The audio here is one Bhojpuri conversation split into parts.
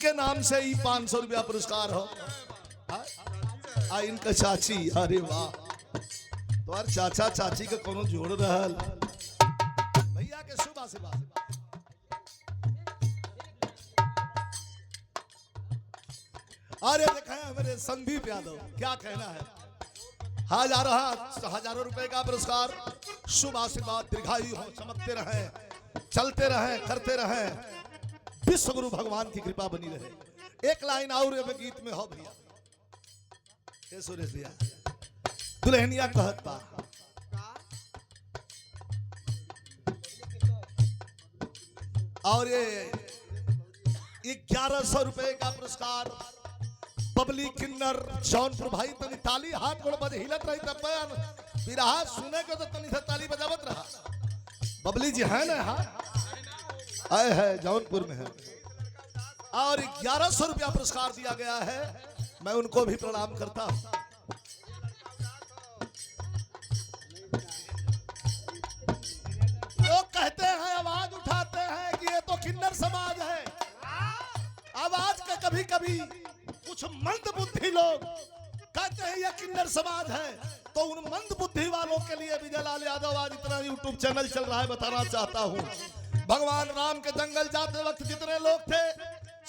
उनके नाम से ही 500 रुपया पुरस्कार हो। आ इनका चाची, अरे वाह, तो चाचा चाची का कोनो जोड़ रहल। भैया के शुभ आशीर्वाद। अरे देखा है मेरे संदीप यादव, क्या कहना है। हजारों रुपए का पुरस्कार, शुभ आशीर्वाद, दीर्घायु हो, चमकते रहे, चलते रहे, करते रहे, विश्व गुरु भगवान की कृपा बनी रहे। एक लाइन और गीत में हो भैया, सुरेश भैया, दुल्हनिया कहत बा, और ये 1100 रुपए का पुरस्कार बबली किन्नर जौनपुर। भाई तनी ताली हाथ गोड़ बज हिलत रही तब बिरहा सुने को तो तनी से ताली बजावत रहा। बबली जी है ना, हाँ आए है, जौनपुर में है। और 1100 रुपया पुरस्कार दिया गया है, मैं उनको भी प्रणाम करता हूं। लोग कहते हैं, आवाज उठाते हैं कि ये तो किन्नर समाज है। आवाज का कभी कभी कुछ मंद बुद्धि लोग कहते हैं ये किन्नर समाज है, तो उन मंद बुद्धि वालों के लिए विजय लाल यादव आज इतना यूट्यूब चैनल चल रहा है, बताना चाहता हूं। भगवान राम के जंगल जाते वक्त जितने लोग थे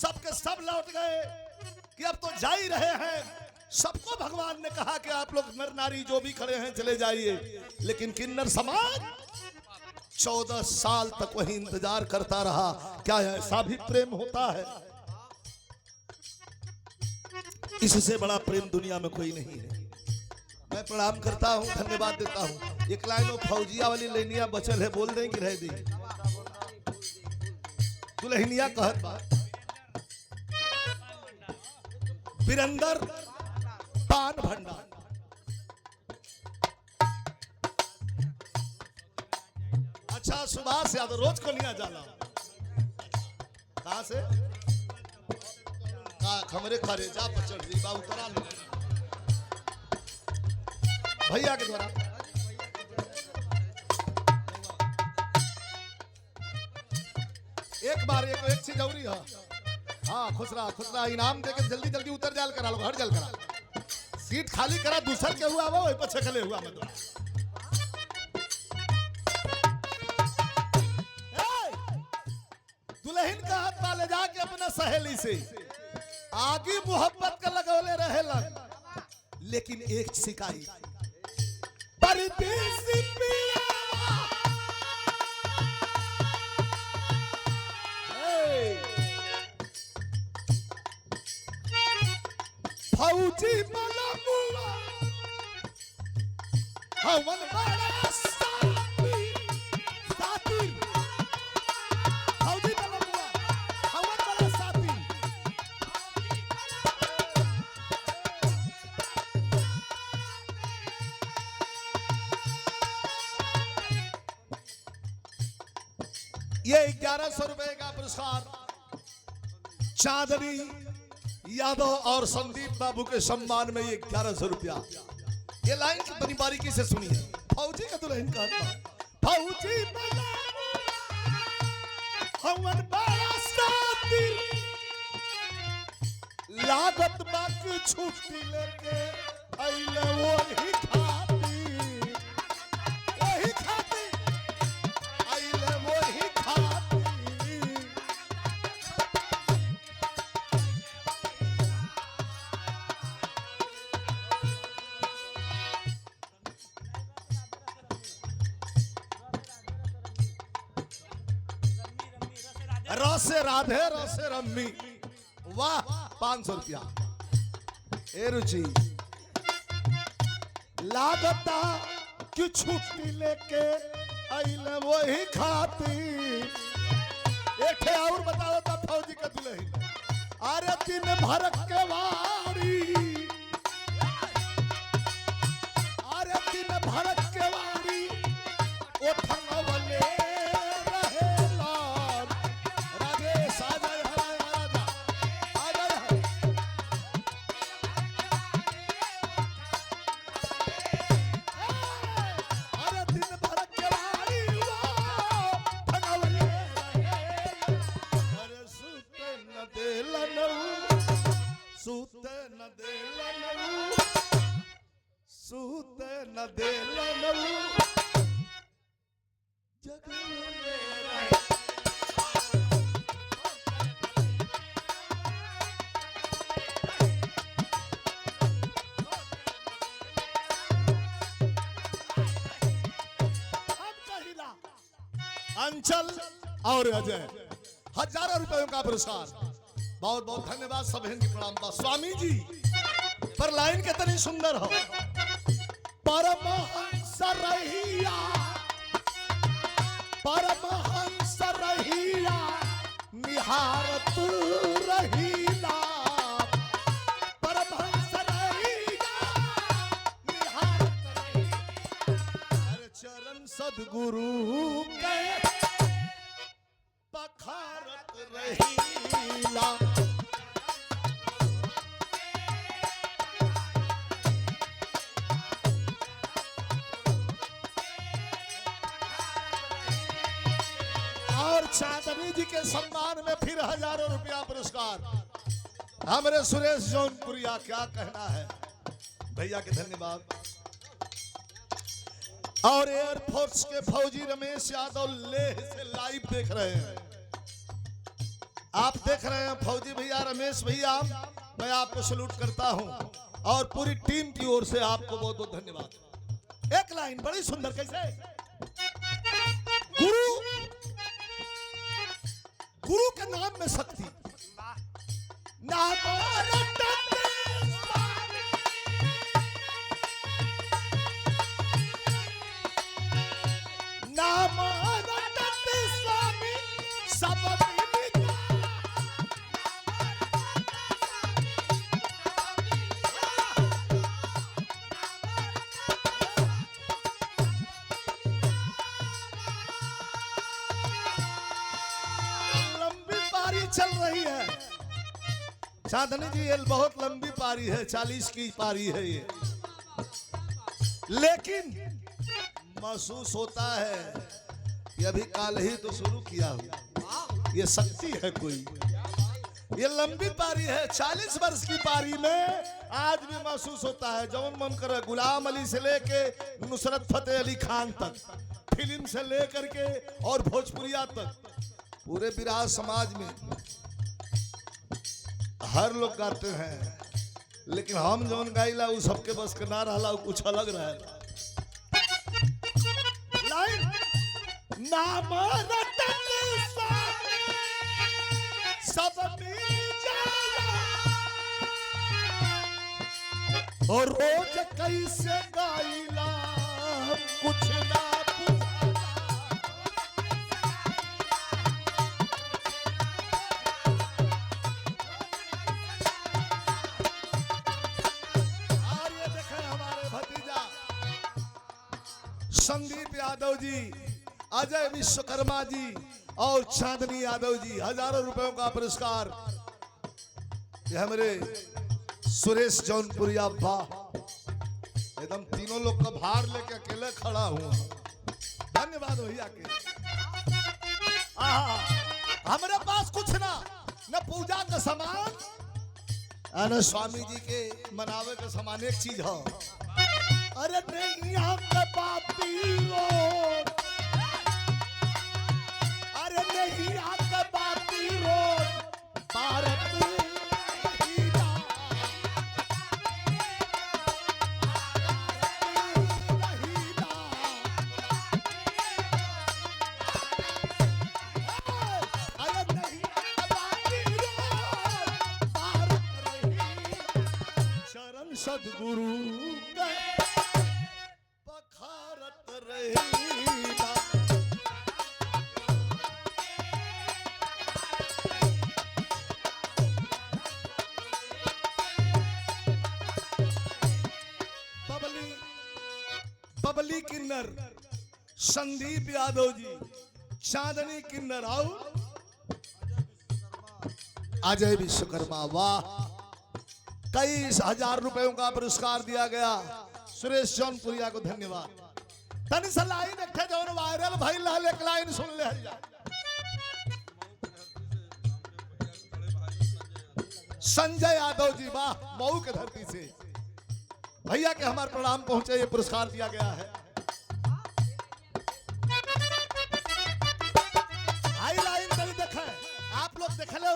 सबके सब लौट गए कि अब तो जा ही रहे हैं। सबको भगवान ने कहा कि आप लोग नर नारी जो भी खड़े हैं चले जाइए, लेकिन किन्नर समाज 14 साल तक वही इंतजार करता रहा। क्या ऐसा भी प्रेम होता है? इससे बड़ा प्रेम दुनिया में कोई नहीं है। मैं प्रणाम करता हूं, धन्यवाद देता हूं। एक लाइन वो फौजिया वाली लेनिया बचल है, बोल दें कि रह दी। दुल्हनिया कहत बा, बिरंदर पान भंडार। अच्छा, सुभाष यादव रोज को लिया जाला, कहां से? खमरे खरे जा पचड़ दी बा, उतरा लो भैया के द्वारा। एक बार एक चीज जरूरी है। हाँ, खुसरा इनाम देके जल्दी जल्दी उतर जाल करा लो, हर जल करा, सीट खाली करा, दूसर के हुआ वो पछे खले हुआ मैं दुल्हन का हाथ पाले जाके अपना सहेली से आगे मोहब्बत का लगौले रहे लग, लेकिन एक शिकायत, परदेसी पिया फौजी मलमुआ हवन बड़ा साथी फौजी मलमुआ हवन बड़ा साथी। ये 1100 रुपए का पुरस्कार चांदनी यादव और संदीप बाबू के सम्मान में ये 1100 रुपया। ये लाइन कितनी बारीकी से सुनी है। फौजी का दुल्हन का फौजी हवन बड़ा साथी लागत बाकी छुट्टी लेके अइले वही खाती अइले वही खाती। रसे राधे रसे रम्मी, वाह 500 रुपया। ए रुचि लागता कि छुट्टी लेके अइले वही खाती। एक और बताओ था फौजी का दुल्हन, अरे दिन भर के वारी, अरे दिन भर के वारी उठनवले सूत न देलन सूत न देलन जगले रहे। अंचल और अजय हजारों रुपयों का पुरस्कार। बहुत बहुत धन्यवाद सब की प्रणाम बा स्वामी जी। पर लाइन कितनी सुंदर हो। परमहंस रहिया परमहंस रहिया निहारत रहीला परमहंस रहिया निहारत रहीला। हर चरण सद्गुरु के पखारत रहीला। और चांदनी जी के सम्मान में फिर हजारों रुपया पुरस्कार। हमारे सुरेश जौनपुरिया क्या कहना है भैया के धन्यवाद। और एयरफोर्स के फौजी रमेश यादव लेह से लाइव देख रहे हैं। आप देख रहे हैं फौजी भैया रमेश भैया, मैं आपको सलूट करता हूं और पूरी टीम की ओर से आपको बहुत बहुत धन्यवाद। एक लाइन बड़ी सुंदर कैसे गुरु के नाम में शक्ति। स्वामी सब चल रही है चांदनी जी। ये बहुत लंबी पारी है, 40 की पारी है ये, लेकिन महसूस होता है कि अभी काल ही तो शुरू किया हूं। ये शक्ति है कोई। ये लंबी पारी है, 40 वर्ष की पारी में आज भी महसूस होता है। जौन मन करे गुलाम अली से लेके नुसरत फतेह अली खान तक, फिल्म से लेकर के और भोजपुरिया तक, पूरे बिराज समाज में हर लोग गाते हैं, लेकिन हम जौन गाइला वो सबके बस के ना रहला, कुछ अलग रहेला। लाइन नाम रटन सब और रोज कैसे गाइला कुछ ना संदीप यादव जी, अजय विश्वकर्मा जी और चांदनी यादव जी, हजारों रुपयों का पुरस्कार। ये हमारे सुरेश जौनपुरिया बा एकदम तीनों लोग का भार लेके अकेले खड़ा हूँ। धन्यवाद भैया के। हमारे पास कुछ ना न पूजा का सामान न स्वामी जी के मनावे का सामान। एक चीज है, अरे नहीं यहाँ के बाती रो, अरे नहीं यहाँ के बाती रो भारत सद्गुरु पखारत रहीला। बबली किन्नर, संदीप यादव जी, चांदनी किन्नर और अजय विश्वकर्मा। वाह, कई हजार रुपयों का पुरस्कार दिया गया। सुरेश जौनपुरिया को धन्यवाद। तनी सा लाइन रखे जो वायरल भाई लाल एक लाइन सुन ले। संजय यादव जी, वाह, मऊ के धरती से भैया के हमारे प्रणाम पहुंचे, ये पुरस्कार दिया गया है। हाई लाइन कभी देखे आप लोग देखले हो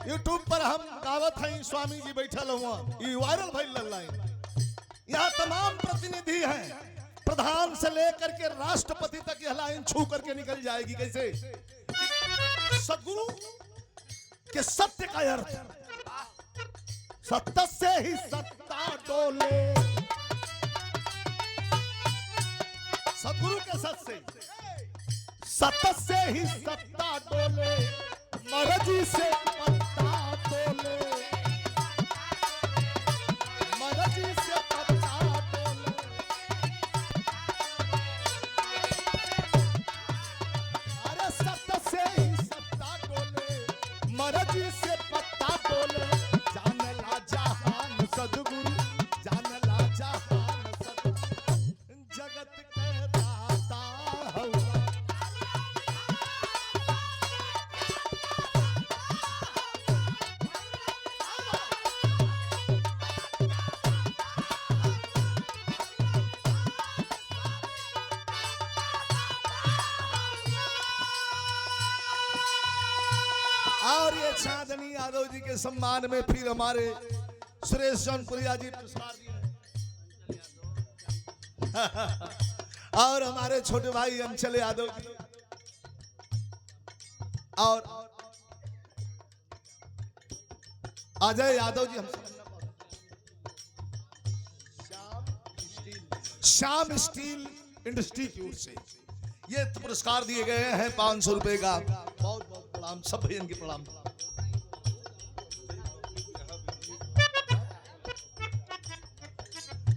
यूट्यूब पर हम गावत हैं, स्वामी जी बैठल हुआ, ये वायरल भइल लाइन। यहाँ तमाम प्रतिनिधि हैं, प्रधान से लेकर के राष्ट्रपति तक यह लाइन छू करके निकल जाएगी। कैसे? सद्गुरु के सत्य का अर्थ, सत्य से ही सत्ता डोले, सद्गुरु के सत्य से ही सत्ता डोले, मर्जी से पत्ता डोले, मर्जी से पत्ता डोले। अरे सत्य से ही सत्ता डोले, मर्जी से पत्ता डोले। जानला जहान सद्गुरु, जानला जहान सद्गुरु, जगत के दाता हुआ। और ये चांदनी यादव जी के सम्मान में फिर हमारे सुरेश जौनपुरिया जी पुरस्कार दिए और हमारे छोटे भाई अंचल यादव जी और अजय यादव जी हमसे श्याम स्टील इंस्टीट्यूट से ये पुरस्कार दिए गए हैं 500 रुपए का। बहुत बहुत प्रणाम, सब भैया के प्रणाम।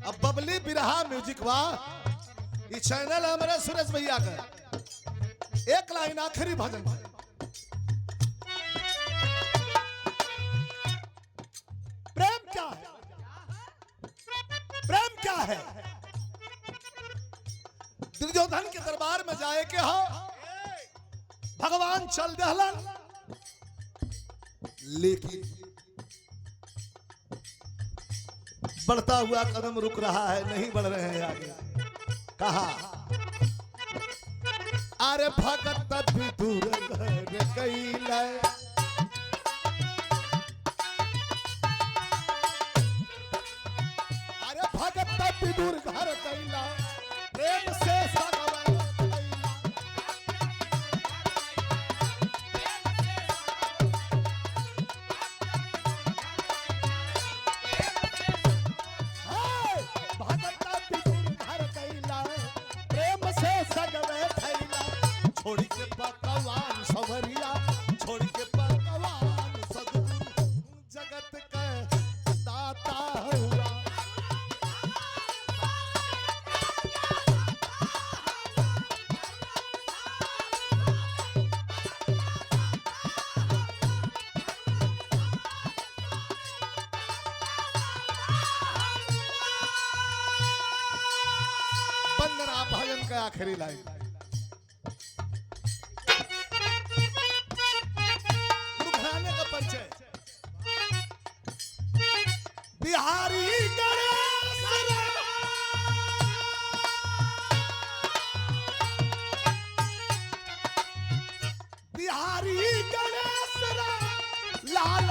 अब बबली बिरहा म्यूजिक, वाह, ये चैनल है हमारे सुरेश भैया का। एक लाइन आखिरी भजन, प्रेम क्या है, प्रेम क्या है। दुर्योधन के दरबार में जाए के हो, भगवान चल दहलन, लेकिन बढ़ता हुआ कदम रुक रहा है, नहीं बढ़ रहे हैं आगे। कहा अरे भगत विदुर घर कैले, अरे भगत विदुर घर कैला, प्रेम से छोड़ी के पकवान सवरिया, छोड़ी के पकवान सद्गुरु, जगत के दाता हुआ। वंदना भजन का आखिरी लाइन, बिहारी गणेश बिहारी गणेश लाल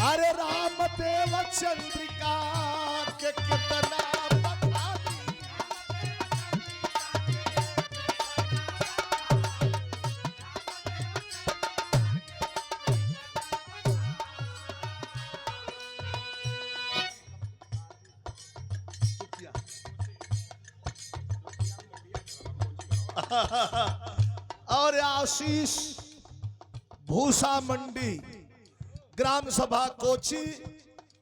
अरे रामदेव चंद्रिका के कितना बता दी। और आशीष भूसा मंडी ग्राम सभा कोची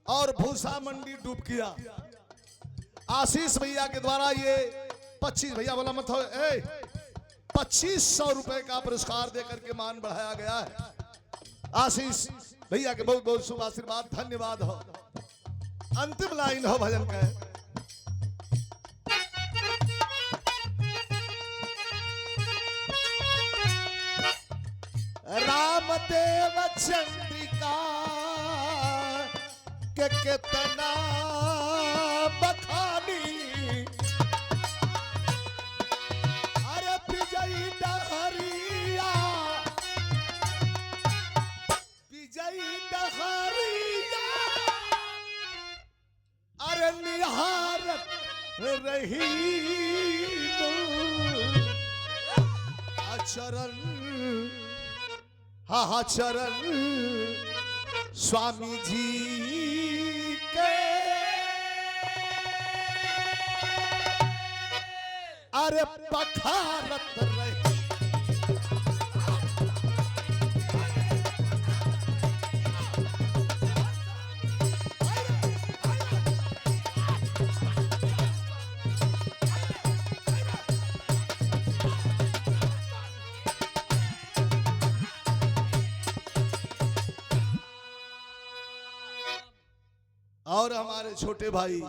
और भूसा मंडी डुबकिया, आशीष भैया के द्वारा ये 25 भैया बोला मत हो 2500 रुपए का पुरस्कार देकर के मान बढ़ाया गया है। आशीष भैया के बहुत बहुत शुभ आशीर्वाद, धन्यवाद हो। अंतिम लाइन हो भजन का, रामदेव चंद्रिका के कितना बखानी, अरे विजयी डहरिया, विजयी डहरिया, अरे निहारत रही चरण, हाँ चरण स्वामी जी के, अरे पखारत रहे। और हमारे छोटे भाई